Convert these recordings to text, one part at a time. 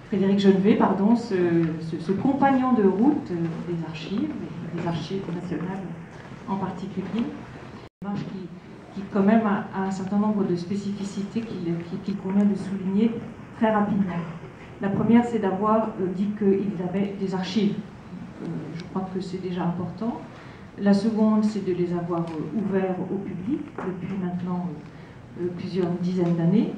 Frédéric Genevée, pardon, ce compagnon de route des archives nationales en particulier, qui quand même a un certain nombre de spécificités qu'il convient de souligner très rapidement. La première, c'est d'avoir dit qu'il avait des archives. Je crois que c'est déjà important. La seconde, c'est de les avoir ouverts au public depuis maintenant plusieurs dizaines d'années,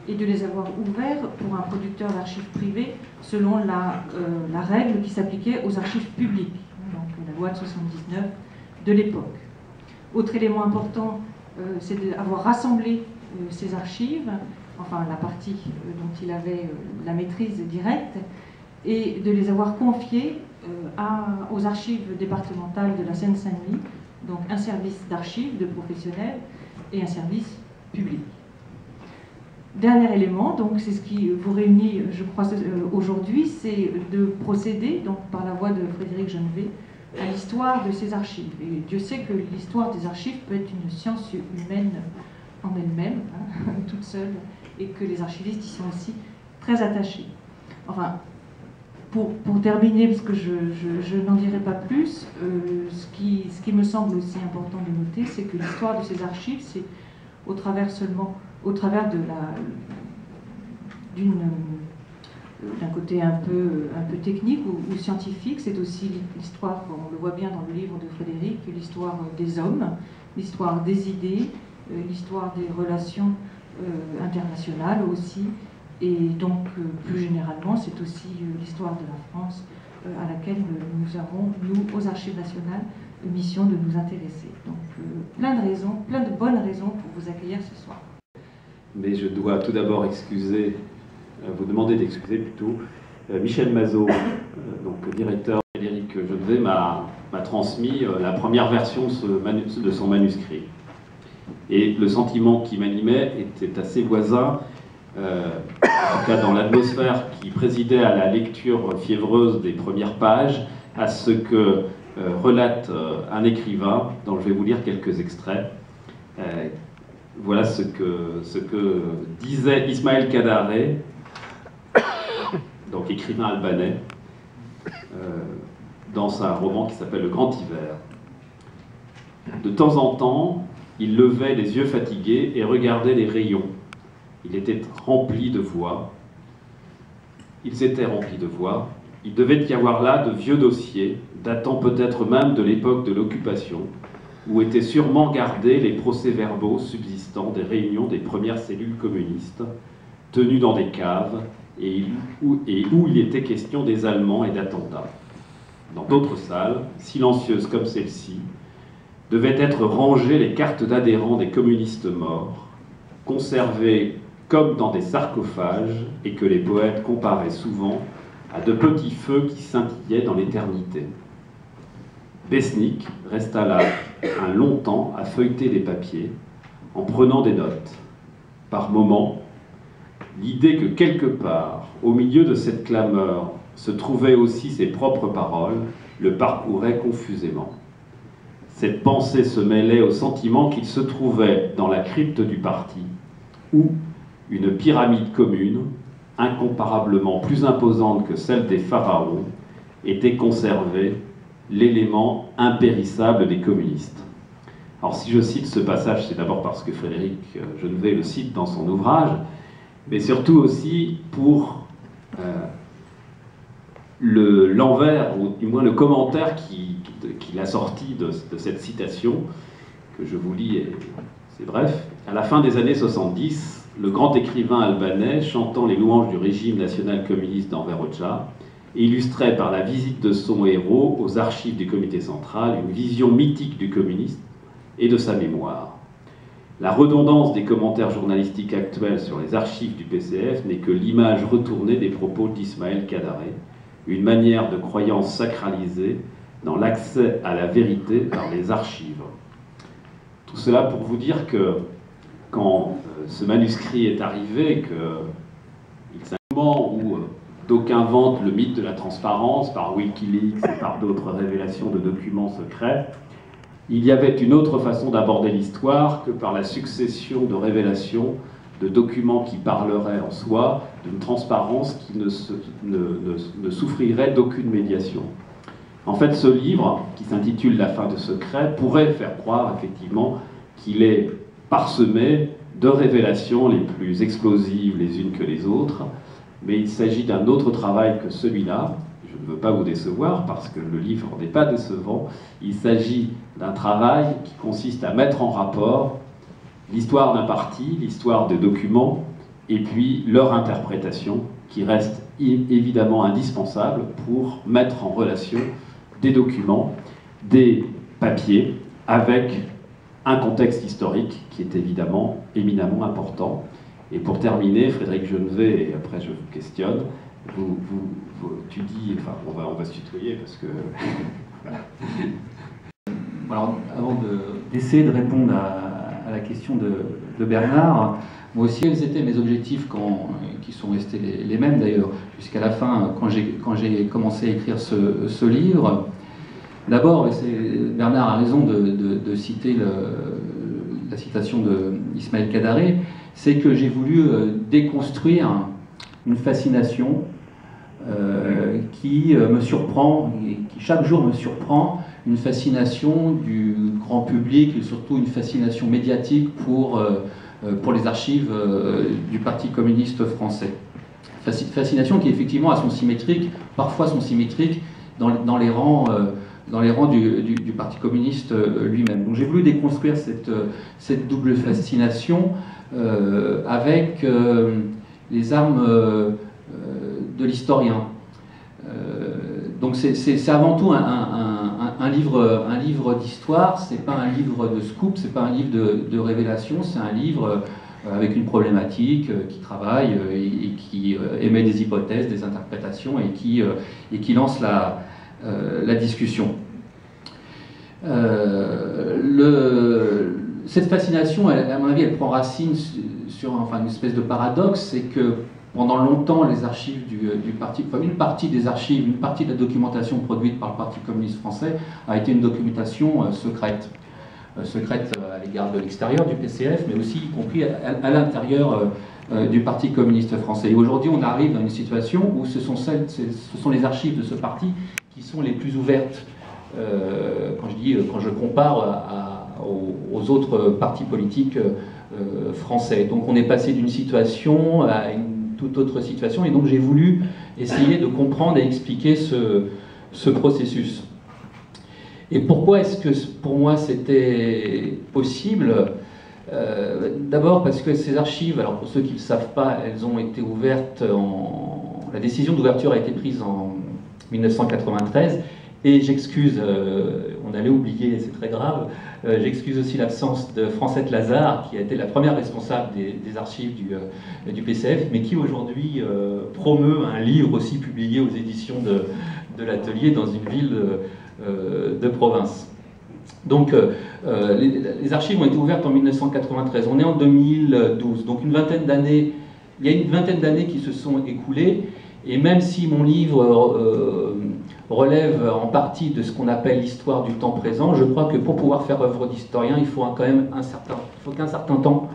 et de les avoir ouverts pour un producteur d'archives privées selon la règle qui s'appliquait aux archives publiques, donc la loi de 79 de l'époque. Autre élément important, c'est d'avoir rassemblé ces archives, enfin la partie dont il avait la maîtrise directe, et de les avoir confiées aux archives départementales de la Seine-Saint-Denis, donc un service d'archives de professionnels et un service public. Dernier élément, donc c'est ce qui vous réunit, je crois, aujourd'hui, c'est de procéder, donc par la voix de Frédéric Genevée, à l'histoire de ces archives. Et Dieu sait que l'histoire des archives peut être une science humaine en elle-même, hein, toute seule, et que les archivistes y sont aussi très attachés. Enfin, pour terminer, parce que je n'en dirai pas plus, ce qui me semble aussi important de noter, c'est que l'histoire de ces archives, c'est au travers d'un côté un peu technique ou scientifique, c'est aussi l'histoire, on le voit bien dans le livre de Frédéric, l'histoire des hommes, l'histoire des idées, l'histoire des relations internationales aussi, et donc plus généralement c'est aussi l'histoire de la France à laquelle nous avons, nous, aux Archives nationales, mission de nous intéresser. Donc plein de bonnes raisons pour vous accueillir ce soir. Mais je dois tout d'abord vous demander d'excuser plutôt Michel Mazot, donc directeur. Frédéric Genevée m'a transmis la première version de son manuscrit. Et le sentiment qui m'animait était assez voisin, en tout cas dans l'atmosphère qui présidait à la lecture fiévreuse des premières pages, à ce que relate un écrivain, dont je vais vous lire quelques extraits. Voilà ce que disait Ismaël Kadare, donc écrivain albanais, dans un roman qui s'appelle Le Grand Hiver. De temps en temps, il levait les yeux fatigués et regardait les rayons. Il était rempli de voix. Ils étaient remplis de voix. Il devait y avoir là de vieux dossiers, datant peut-être même de l'époque de l'occupation, où étaient sûrement gardés les procès-verbaux subsistants des réunions des premières cellules communistes, tenues dans des caves, et où il était question des Allemands et d'attentats. Dans d'autres salles, silencieuses comme celle-ci, devaient être rangées les cartes d'adhérents des communistes morts, conservées comme dans des sarcophages, et que les poètes comparaient souvent à de petits feux qui scintillaient dans l'éternité. Besnik resta là un long temps à feuilleter les papiers, en prenant des notes. Par moments, l'idée que quelque part, au milieu de cette clameur, se trouvaient aussi ses propres paroles, le parcourait confusément. Cette pensée se mêlait au sentiment qu'il se trouvait dans la crypte du parti, où une pyramide commune, incomparablement plus imposante que celle des pharaons, était conservée, l'élément impérissable des communistes. Alors si je cite ce passage, c'est d'abord parce que Frédéric Genevée le cite dans son ouvrage, mais surtout aussi pour l'envers, ou du moins le commentaire qu'il a sorti de cette citation, que je vous lis, et c'est bref. À la fin des années 70, le grand écrivain albanais, chantant les louanges du régime national communiste d'Enver Hoxha, illustrait par la visite de son héros aux archives du comité central une vision mythique du communisme et de sa mémoire. La redondance des commentaires journalistiques actuels sur les archives du PCF n'est que l'image retournée des propos d'Ismaël Kadare, une manière de croyance sacralisée dans l'accès à la vérité par les archives. Tout cela pour vous dire que quand ce manuscrit est arrivé, c'est un moment où d'aucuns vantent le mythe de la transparence par Wikileaks et par d'autres révélations de documents secrets, il y avait une autre façon d'aborder l'histoire que par la succession de révélations de documents qui parleraient en soi, d'une transparence qui ne souffrirait d'aucune médiation. En fait, ce livre, qui s'intitule « La fin de secret », pourrait faire croire effectivement qu'il est parsemé de révélations les plus explosives les unes que les autres, mais il s'agit d'un autre travail que celui-là. Je ne veux pas vous décevoir parce que le livre n'est pas décevant. Il s'agit d'un travail qui consiste à mettre en rapport l'histoire d'un parti, l'histoire des documents, et puis leur interprétation, qui reste évidemment indispensable pour mettre en relation des documents, des papiers, avec un contexte historique qui est évidemment éminemment important. Et pour terminer, Frédéric Genevée, et après je vous questionne, tu dis, enfin on va se tutoyer parce que... Voilà. Alors, avant d'essayer de répondre à la question de Bernard, moi aussi, quels étaient mes objectifs qui sont restés les mêmes d'ailleurs, jusqu'à la fin, quand j'ai commencé à écrire ce livre. D'abord, Bernard a raison de citer la citation d'Ismaël Kadare, c'est que j'ai voulu déconstruire une fascination qui me surprend, et qui chaque jour me surprend, une fascination du grand public et surtout une fascination médiatique pour les archives du Parti communiste français. Fascination qui effectivement a son symétrique, parfois son symétrique, dans les rangs du Parti communiste lui-même. Donc j'ai voulu déconstruire cette double fascination avec les armes de l'historien. Donc c'est avant tout un livre d'histoire, c'est pas un livre de scoop, c'est pas un livre de révélation, c'est un livre avec une problématique qui travaille et qui émet des hypothèses, des interprétations et qui lance la discussion. Cette fascination, à mon avis, elle prend racine sur une espèce de paradoxe, c'est que pendant longtemps, les archives du parti, enfin une partie des archives, une partie de la documentation produite par le Parti communiste français a été une documentation secrète. Secrète à l'égard de l'extérieur du PCF, mais aussi y compris à l'intérieur du Parti communiste français. Et aujourd'hui, on arrive dans une situation où ce sont les archives de ce parti qui sont les plus ouvertes. Quand je compare aux autres partis politiques français. Donc on est passé d'une situation à une toute autre situation, et donc j'ai voulu essayer de comprendre et expliquer ce processus. Et pourquoi est-ce que pour moi c'était possible? D'abord parce que ces archives, alors pour ceux qui ne le savent pas, elles ont été ouvertes la décision d'ouverture a été prise en 1993, et j'excuse, on allait oublier, c'est très grave, j'excuse aussi l'absence de Francette Lazare, qui a été la première responsable des archives du PCF, mais qui aujourd'hui promeut un livre aussi publié aux éditions de l'Atelier dans une ville de province. Donc les archives ont été ouvertes en 1993, on est en 2012, donc il y a une vingtaine d'années qui se sont écoulées, et même si mon livre relève en partie de ce qu'on appelle l'histoire du temps présent, je crois que pour pouvoir faire œuvre d'historien, il faut quand même qu'un certain temps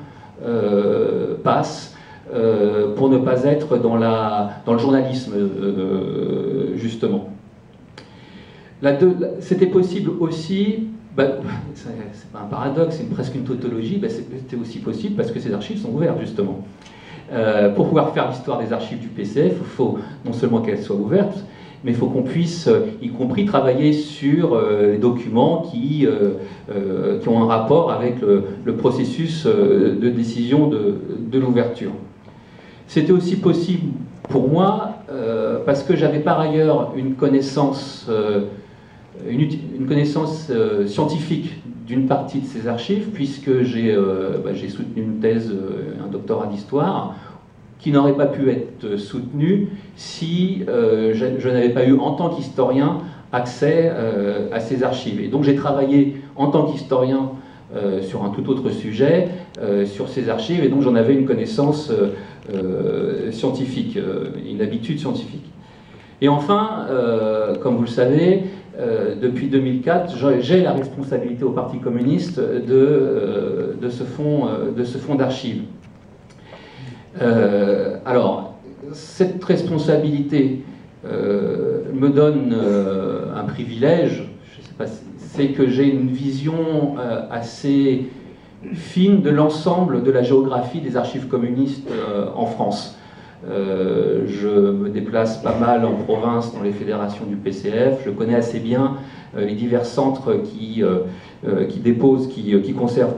passe pour ne pas être dans le journalisme, justement. C'était possible aussi, c'est pas un paradoxe, c'est presque une tautologie, c'était aussi possible parce que ces archives sont ouvertes, justement. Pour pouvoir faire l'histoire des archives du PCF, il faut non seulement qu'elles soient ouvertes, mais il faut qu'on puisse, y compris, travailler sur les documents qui ont un rapport avec le processus de décision de l'ouverture. C'était aussi possible pour moi parce que j'avais par ailleurs une connaissance scientifique d'une partie de ces archives, puisque j'ai soutenu une thèse, un doctorat d'histoire, qui n'aurait pas pu être soutenu si je n'avais pas eu, en tant qu'historien, accès à ces archives. Et donc j'ai travaillé en tant qu'historien sur un tout autre sujet, sur ces archives, et donc j'en avais une connaissance scientifique, une habitude scientifique. Et enfin, comme vous le savez, depuis 2004, j'ai la responsabilité au Parti communiste de ce fonds d'archives. Alors, cette responsabilité me donne un privilège, je sais pas, c'est que j'ai une vision assez fine de l'ensemble de la géographie des archives communistes en France. Je me déplace pas mal en province dans les fédérations du PCF, je connais assez bien les divers centres qui conservent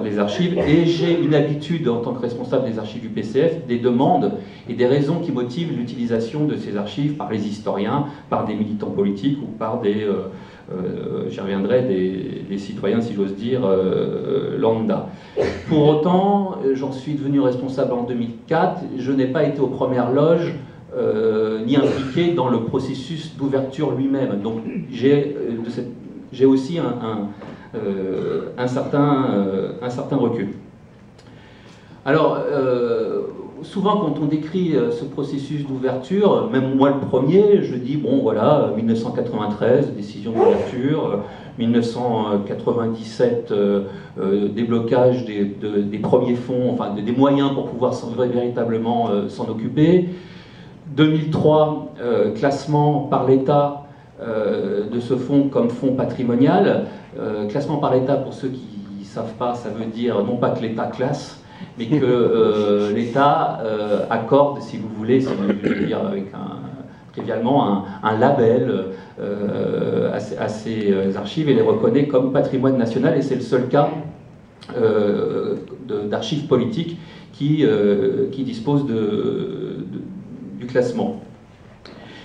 les archives, et j'ai une habitude en tant que responsable des archives du PCF, des demandes et des raisons qui motivent l'utilisation de ces archives par les historiens, par des militants politiques ou par j'y reviendrai, des citoyens, si j'ose dire, lambda. Pour autant, j'en suis devenu responsable en 2004, je n'ai pas été aux premières loges ni impliqué dans le processus d'ouverture lui-même. Donc j'ai aussi un certain recul. Alors, souvent quand on décrit ce processus d'ouverture, même moi le premier, je dis, bon voilà, 1993, décision d'ouverture, 1997, déblocage des premiers fonds, enfin des moyens pour pouvoir véritablement s'en occuper, 2003, classement par l'État de ce fonds comme fonds patrimonial. Classement par l'État, pour ceux qui ne savent pas, ça veut dire non pas que l'État classe, mais que l'État accorde, si vous voulez, si je veux dire avec trivialement, un label à ces archives et les reconnaît comme patrimoine national, et c'est le seul cas d'archives politiques qui dispose du classement.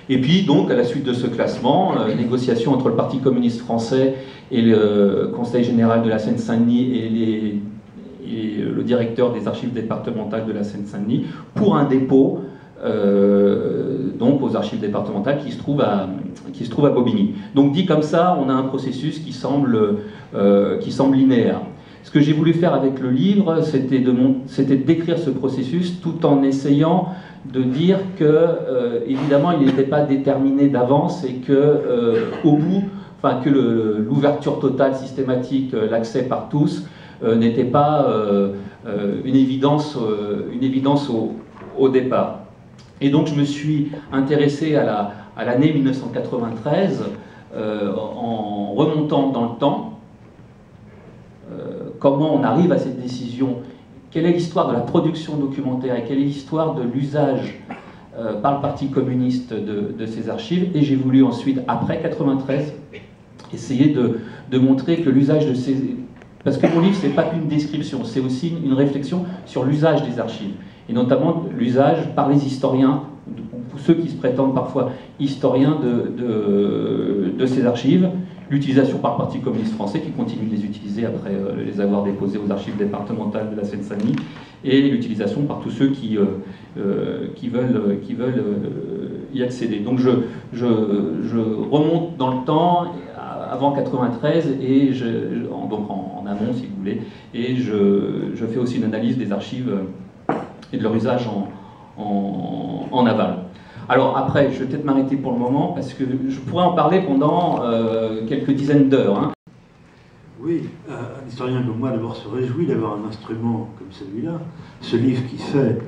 Et puis, donc, à la suite de ce classement, négociation entre le Parti communiste français et le Conseil général de la Seine-Saint-Denis et le directeur des archives départementales de la Seine-Saint-Denis pour un dépôt donc aux archives départementales qui se trouve à Bobigny. Donc, dit comme ça, on a un processus qui semble linéaire. Ce que j'ai voulu faire avec le livre, c'était de décrire ce processus tout en essayant de dire que, évidemment, il n'était pas déterminé d'avance et que, au bout, enfin, que l'ouverture totale, systématique, l'accès par tous, n'était pas une évidence au départ. Et donc, je me suis intéressé à l'année 1993 en remontant dans le temps. Comment on arrive à cette décision, quelle est l'histoire de la production documentaire et quelle est l'histoire de l'usage par le Parti communiste de ces archives. Et j'ai voulu ensuite, après 1993, essayer de montrer que l'usage de ces... Parce que mon livre, ce n'est pas qu'une description, c'est aussi une réflexion sur l'usage des archives, et notamment l'usage par les historiens, ou ceux qui se prétendent parfois historiens de ces archives, l'utilisation par le Parti communiste français qui continue de les utiliser après les avoir déposés aux archives départementales de la Seine-Saint-Denis, et l'utilisation par tous ceux qui veulent y accéder. Donc je remonte dans le temps, avant 1993, et donc en amont si vous voulez, et je fais aussi une analyse des archives et de leur usage en aval. Alors après, je vais peut-être m'arrêter pour le moment, parce que je pourrais en parler pendant quelques dizaines d'heures. Hein. Oui, un historien comme moi d'abord se réjouit d'avoir un instrument comme celui-là, ce livre qui fait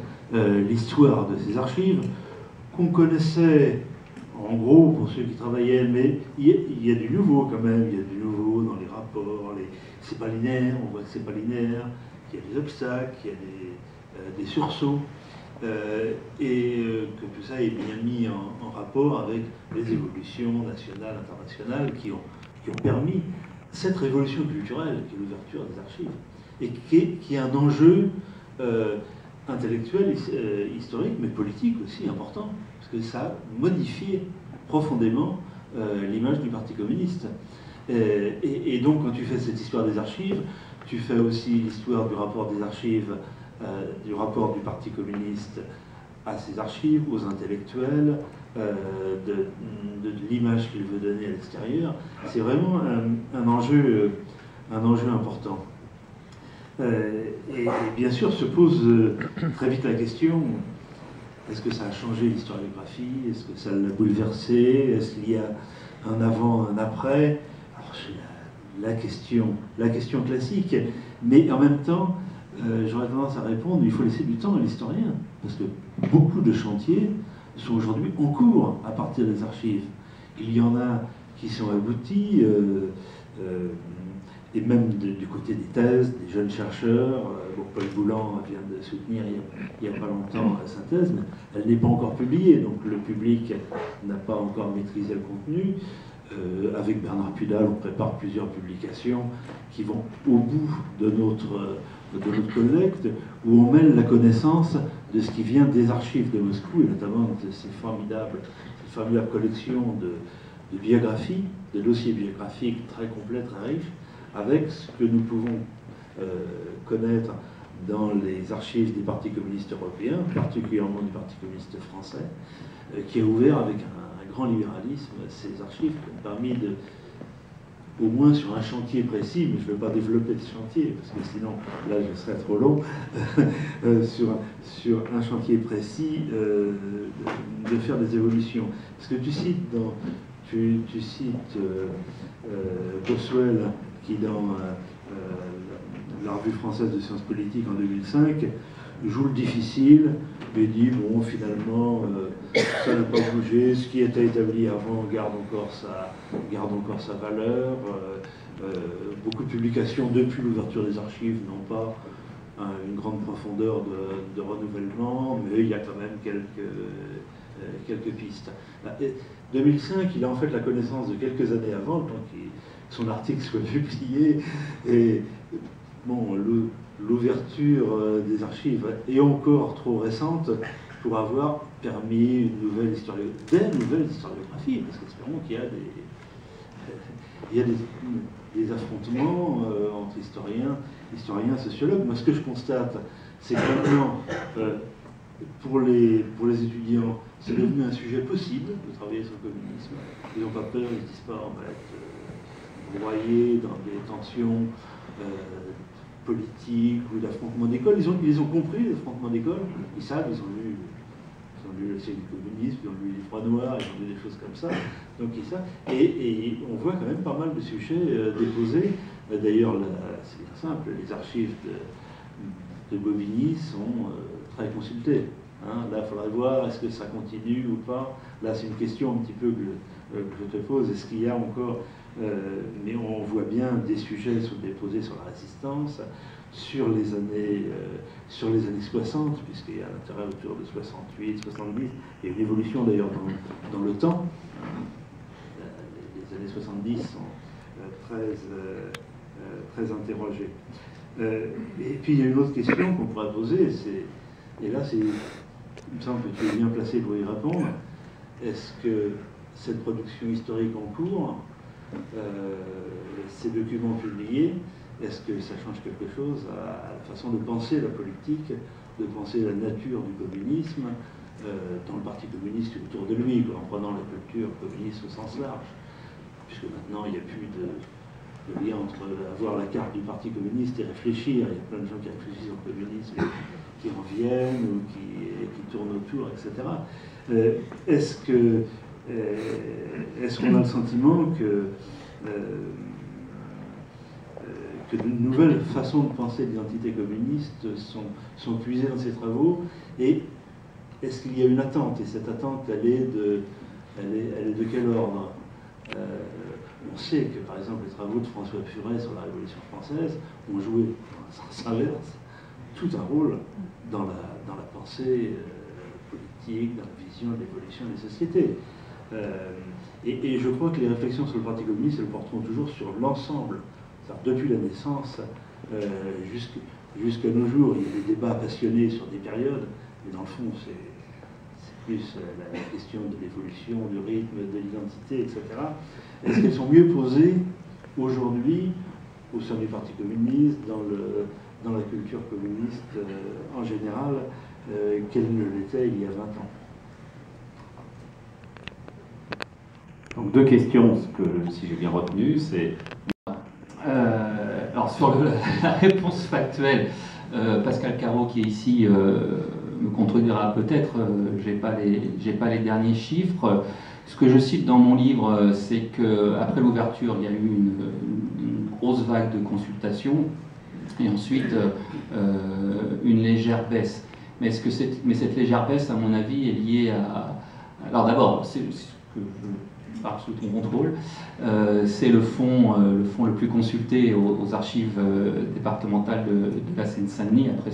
l'histoire de ces archives, qu'on connaissait en gros pour ceux qui travaillaient, mais il y a du nouveau quand même, il y a du nouveau dans les rapports, c'est pas linéaire, on voit que c'est pas linéaire, qu'il y a des obstacles, qu'il y a des sursauts. Et que tout ça est bien mis en rapport avec les évolutions nationales, internationales qui ont permis cette révolution culturelle qui est l'ouverture des archives et qui est un enjeu intellectuel, historique, mais politique aussi important, parce que ça a modifié profondément l'image du Parti communiste. Et donc quand tu fais cette histoire des archives, tu fais aussi l'histoire du rapport des archives, du rapport du Parti communiste à ses archives, aux intellectuels, de l'image qu'il veut donner à l'extérieur. C'est vraiment un enjeu important. Et bien sûr se pose très vite la question, est-ce que ça a changé l'historiographie? Est-ce que ça l'a bouleversé? Est-ce qu'il y a un avant, un après? Alors c'est la question classique, mais en même temps, j'aurais tendance à répondre, il faut laisser du temps à l'historien, parce que beaucoup de chantiers sont aujourd'hui en cours à partir des archives. Il y en a qui sont aboutis, et même du côté des thèses, des jeunes chercheurs. Bon, Paul Boulan vient de soutenir il n'y a pas longtemps sa thèse, mais elle n'est pas encore publiée, donc le public n'a pas encore maîtrisé le contenu. Avec Bernard Pudal, on prépare plusieurs publications qui vont au bout de notre collecte, où on mêle la connaissance de ce qui vient des archives de Moscou, et notamment de cette formidable collection de biographies, de dossiers biographiques très complets, très riches, avec ce que nous pouvons connaître dans les archives des partis communistes européens, particulièrement du Parti communiste français, qui a ouvert avec un grand libéralisme ces archives, qui ont permis de, au moins sur un chantier précis, mais je ne vais pas développer ce chantier, parce que sinon, là, je serais trop long, sur un chantier précis, de faire des évolutions. Parce que tu cites Boswell, qui dans la revue française de sciences politiques en 2005 joue le difficile, mais dit bon, finalement ça n'a pas bougé, ce qui était établi avant garde encore sa valeur. Beaucoup de publications depuis l'ouverture des archives n'ont pas une grande profondeur de renouvellement, mais il y a quand même quelques pistes. 2005, il a en fait la connaissance de quelques années avant, le temps que son article soit publié, et bon, l'ouverture des archives est encore trop récente pour avoir permis des nouvelles historiographies, parce qu'espérons qu'il y a des affrontements entre historiens, sociologues. Moi, ce que je constate, c'est que maintenant, pour les étudiants, c'est devenu un sujet possible de travailler sur le communisme. Ils n'ont pas peur, ils ne se disent pas on va être broyés dans des tensions politiques ou d'affrontements d'école. Ils ont compris les affrontements d'école, ils savent, ils ont lu le siècle du communisme, ils ont lu les Livres noirs, ils ont lu des choses comme ça, donc ils savent. Et on voit quand même pas mal de sujets déposés. D'ailleurs, c'est bien simple, les archives de Bobigny sont très consultées. Hein. Là, il faudrait voir, est-ce que ça continue ou pas. Là, c'est une question un petit peu que je te pose. Est-ce qu'il y a encore... mais on voit bien des sujets sont déposés sur la résistance, sur les années 60, puisqu'il y a l'intérêt autour de 68, 70, et une évolution d'ailleurs dans le temps. Les années 70 sont très interrogées. Et puis il y a une autre question qu'on pourrait poser, et là il me semble que tu es bien placé pour y répondre. Est-ce que cette production historique en cours, ces documents publiés, est-ce que ça change quelque chose à la façon de penser la politique, de penser la nature du communisme dans le Parti communiste autour de lui, en prenant la culture communiste au sens large, puisque maintenant il n'y a plus de lien entre avoir la carte du Parti communiste et réfléchir. Il y a plein de gens qui réfléchissent au communisme, qui en viennent ou qui tournent autour, etc. Est-ce qu'on a le sentiment que de nouvelles façons de penser l'identité communiste sont puisées dans ces travaux, et est-ce qu'il y a une attente, et cette attente, elle est de quel ordre? On sait que, par exemple, les travaux de François Furet sur la Révolution française ont joué, dans un sens inverse, tout un rôle dans la pensée politique, dans la vision de l'évolution des sociétés. Et je crois que les réflexions sur le Parti communiste, elles porteront toujours sur l'ensemble. Depuis la naissance jusqu'à nos jours, il y a des débats passionnés sur des périodes, mais dans le fond, c'est plus la question de l'évolution, du rythme, de l'identité, etc. Est-ce qu'elles sont mieux posées aujourd'hui au sein du Parti communiste, dans la culture communiste en général, qu'elles ne l'étaient il y a 20 ans? Donc deux questions, si j'ai bien retenu, c'est... Alors sur la réponse factuelle, Pascal Carreau qui est ici me contredira peut-être, j'ai pas les derniers chiffres. Ce que je cite dans mon livre, c'est qu'après l'ouverture, il y a eu une grosse vague de consultations, et ensuite une légère baisse. Mais cette légère baisse, à mon avis, est liée à... Alors d'abord, c'est ce que je parle sous ton contrôle, c'est le fonds le plus consulté aux archives départementales de la Seine-Saint-Denis, après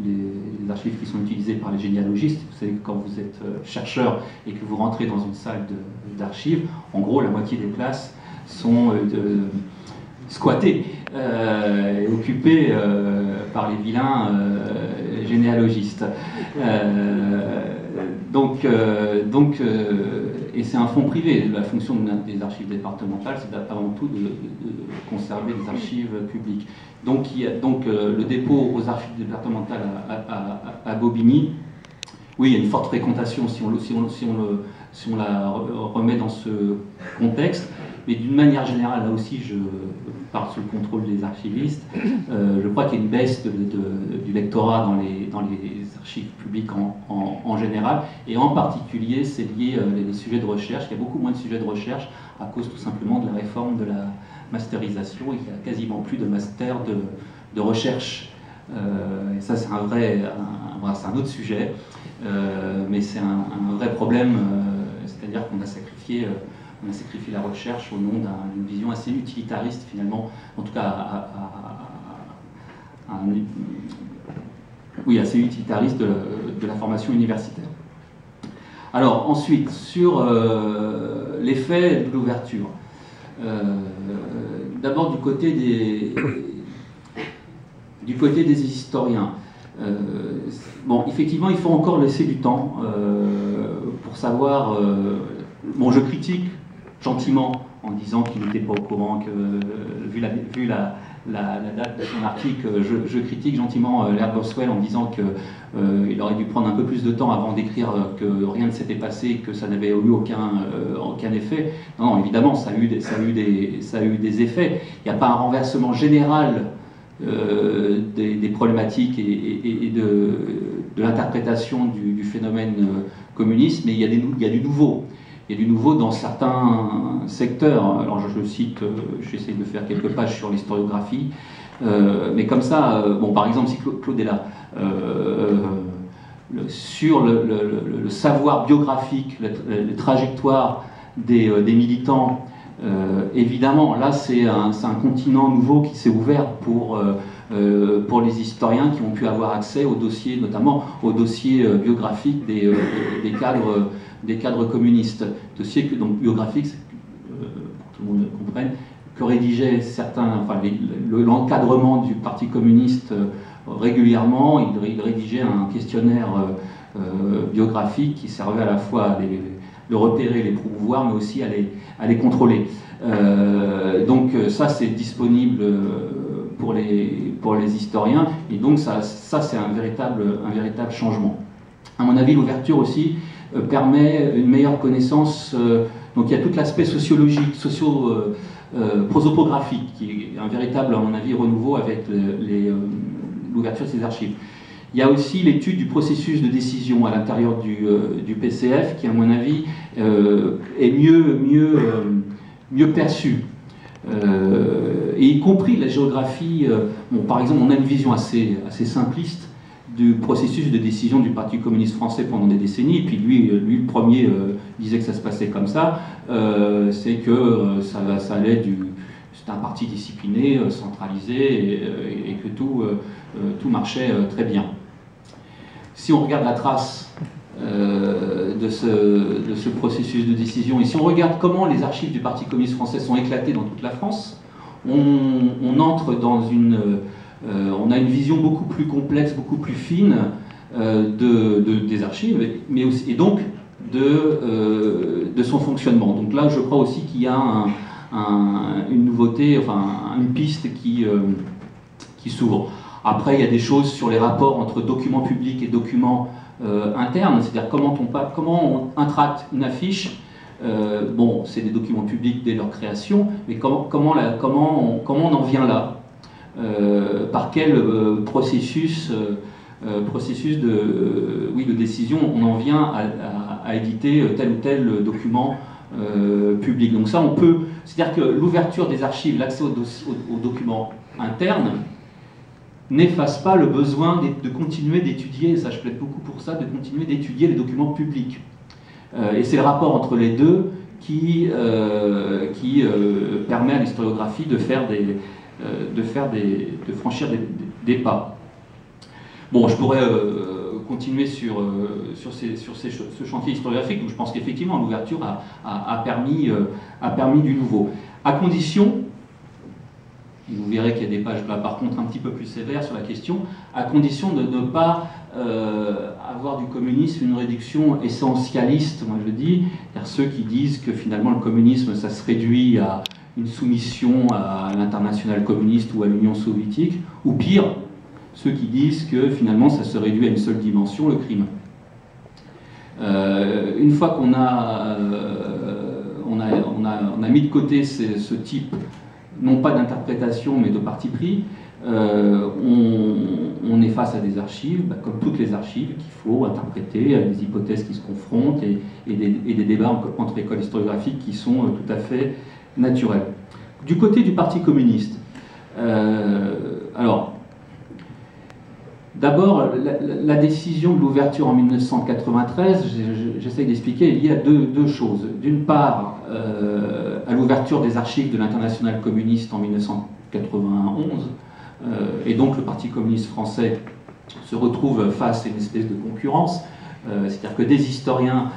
les archives qui sont utilisées par les généalogistes. Vous savez que quand vous êtes chercheur et que vous rentrez dans une salle d'archives, en gros, la moitié des places sont squattées et occupées par les vilains généalogistes. Et c'est un fonds privé. La fonction des archives départementales, c'est avant tout de conserver les archives publiques. Donc, le dépôt aux archives départementales à Bobigny, oui, il y a une forte fréquentation si on la remet dans ce contexte. Mais d'une manière générale, là aussi, je parle sous le contrôle des archivistes, je crois qu'il y a une baisse du lectorat dans les archives publiques en général, et en particulier, c'est lié les sujets de recherche. Il y a beaucoup moins de sujets de recherche à cause tout simplement de la réforme de la masterisation, et il n'y a quasiment plus de master de recherche. Et ça, c'est c'est un autre sujet, mais c'est un vrai problème, c'est-à-dire qu'on a sacrifié la recherche au nom d'une vision assez utilitariste, finalement, en tout cas assez utilitariste de la formation universitaire. Alors, ensuite, sur l'effet de l'ouverture. D'abord, du côté des historiens. Bon, effectivement, il faut encore laisser du temps pour savoir... bon, je critique gentiment en disant qu'il n'était pas au courant, que vu la date de son article, je critique gentiment Laird Boswell en disant qu'il aurait dû prendre un peu plus de temps avant d'écrire que rien ne s'était passé, que ça n'avait eu aucun effet. Non, évidemment, ça a eu des effets. Il n'y a pas un renversement général des problématiques et de l'interprétation du phénomène communiste, mais il y a du nouveau. Il y a du nouveau dans certains secteurs. Alors je cite, j'essaie de faire quelques pages sur l'historiographie, mais comme ça, bon, par exemple, si Claude est là, sur le savoir biographique, les trajectoires des militants, évidemment, là c'est un continent nouveau qui s'est ouvert pour les historiens qui ont pu avoir accès aux dossiers, notamment aux dossiers biographiques des cadres communistes. Dossiers donc biographiques, pour que tout le monde comprenne, que rédigeaient certains, enfin l'encadrement du Parti communiste régulièrement. Il rédigeait un questionnaire biographique qui servait à la fois à le repérer, les promouvoir, mais aussi à les contrôler. Donc ça, c'est disponible pour les historiens, et donc ça c'est un véritable changement. À mon avis, l'ouverture aussi permet une meilleure connaissance, donc il y a tout l'aspect sociologique, prosopographique, qui est un véritable, à mon avis, renouveau avec l'ouverture de ces archives. Il y a aussi l'étude du processus de décision à l'intérieur du PCF, qui, à mon avis, est mieux perçue. Et y compris la géographie, bon, par exemple, on a une vision assez simpliste du processus de décision du Parti communiste français pendant des décennies, et puis lui le premier disait que ça se passait comme ça, c'est que ça allait c'était un parti discipliné, centralisé, et que tout marchait très bien. Si on regarde la trace de ce processus de décision, et si on regarde comment les archives du Parti communiste français sont éclatées dans toute la France, on entre dans on a une vision beaucoup plus complexe, beaucoup plus fine des archives, mais aussi, et donc de son fonctionnement. Donc là, je crois aussi qu'il y a une nouveauté, enfin une piste qui s'ouvre. Après, il y a des choses sur les rapports entre documents publics et documents internes, c'est-à-dire comment on intracte une affiche. Bon, c'est des documents publics dès leur création, mais comment on en vient là? Par quel processus de décision on en vient à éditer tel ou tel document public. Donc ça, c'est-à-dire que l'ouverture des archives, l'accès aux documents interne n'efface pas le besoin de continuer d'étudier, et ça je plaide beaucoup pour ça, de continuer d'étudier les documents publics. Et c'est le rapport entre les deux qui permet à l'historiographie de franchir des pas. Bon, je pourrais continuer sur ce chantier historiographique, où je pense qu'effectivement l'ouverture a permis du nouveau. À condition, et vous verrez qu'il y a des pages là par contre un petit peu plus sévères sur la question, à condition de ne pas avoir du communisme une réduction essentialiste, moi je dis, c'est-à-dire ceux qui disent que finalement le communisme ça se réduit à une soumission à l'internationale communiste ou à l'Union soviétique, ou pire, ceux qui disent que finalement ça se réduit à une seule dimension, le crime. Une fois qu'on a mis de côté ce type, non pas d'interprétation mais de parti pris, on est face à des archives, comme toutes les archives, qu'il faut interpréter, à des hypothèses qui se confrontent et des débats entre écoles historiographiques qui sont tout à fait naturels. Du côté du Parti communiste, alors, d'abord, la décision de l'ouverture en 1993, j'essaie d'expliquer, il y a deux choses. D'une part, à l'ouverture des archives de l'Internationale communiste en 1991, et donc le Parti communiste français se retrouve face à une espèce de concurrence, c'est-à-dire que des historiens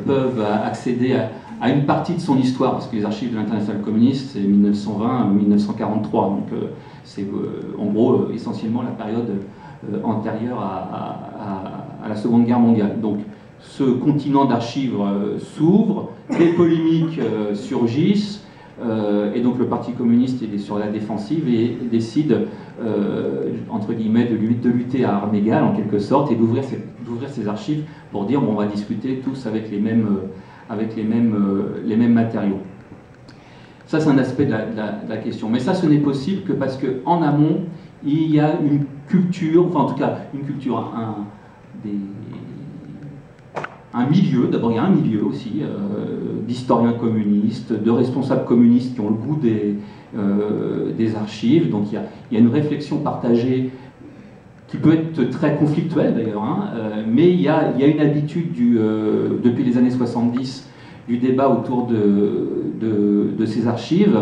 peuvent accéder à une partie de son histoire, parce que les archives de l'Internationale communiste, c'est 1920-1943, donc c'est en gros essentiellement la période antérieure à la Seconde Guerre mondiale. Donc ce continent d'archives s'ouvre, des polémiques surgissent, et donc le Parti communiste est sur la défensive et décide, entre guillemets, de lutter à armes égales en quelque sorte, et d'ouvrir ses archives pour dire bon, on va discuter tous avec les mêmes matériaux. Ça c'est un aspect de la question. Mais ça ce n'est possible que parce qu'en amont, il y a une culture, enfin en tout cas une culture, un milieu, d'abord il y a un milieu aussi, d'historiens communistes, de responsables communistes qui ont le goût des archives, donc il y a une réflexion partagée qui peut être très conflictuelle d'ailleurs, hein, mais il y a une habitude depuis les années 70 du débat autour de ces archives,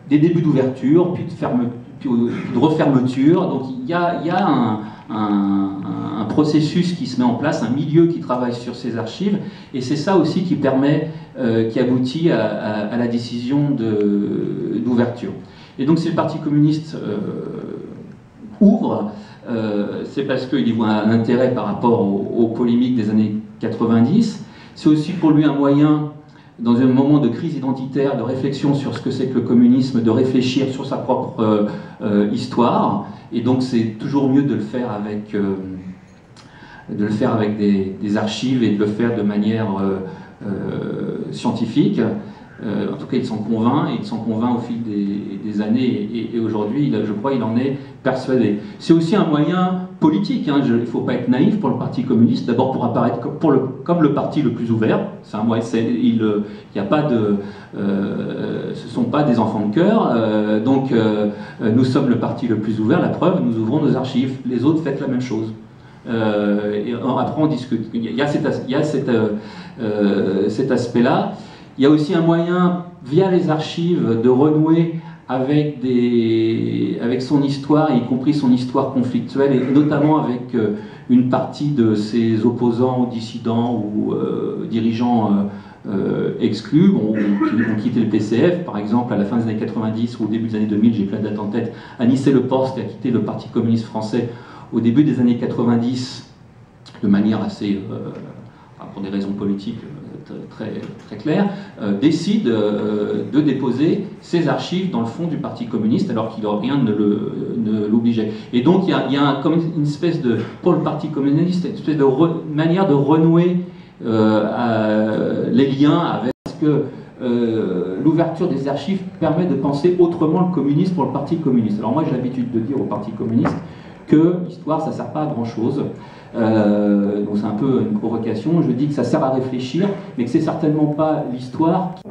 des débuts d'ouverture, puis de refermeture, donc il y a un processus qui se met en place, un milieu qui travaille sur ces archives, et c'est ça aussi qui aboutit à la décision d'ouverture. Et donc si le Parti communiste ouvre, c'est parce qu'il y voit un intérêt par rapport aux polémiques des années 90, c'est aussi pour lui un moyen, dans un moment de crise identitaire, de réflexion sur ce que c'est que le communisme, de réfléchir sur sa propre histoire, et donc c'est toujours mieux de le faire avec des archives et de le faire de manière scientifique. En tout cas, il s'en convainc au fil des années, et aujourd'hui, je crois, il en est persuadé. C'est aussi un moyen politique, hein, il ne faut pas être naïf pour le Parti communiste, d'abord pour apparaître comme le parti le plus ouvert. C'est un moyen, il n'y a pas de... ce ne sont pas des enfants de cœur, donc nous sommes le parti le plus ouvert, la preuve, nous ouvrons nos archives, les autres faites la même chose. Et après on discute. Il y a cet aspect-là. Il y a aussi un moyen, via les archives, de renouer avec son histoire, y compris son histoire conflictuelle, et notamment avec une partie de ses opposants ou dissidents ou dirigeants exclus, qui ont quitté le PCF, par exemple à la fin des années 90 ou au début des années 2000, j'ai plus la date en tête, Anicet Le Pors qui a quitté le Parti communiste français au début des années 90 de manière assez, pour des raisons politiques très claires, décide de déposer ses archives dans le fond du Parti communiste alors qu'il rien ne l'obligeait. Et donc il y a comme une espèce de, pour le Parti communiste, une espèce de manière de renouer les liens avec, parce que l'ouverture des archives permet de penser autrement le communisme pour le Parti communiste. Alors moi j'ai l'habitude de dire au Parti communiste que l'histoire ça ne sert pas à grand chose. Donc c'est un peu une provocation, je dis que ça sert à réfléchir, mais que c'est certainement pas l'histoire qui...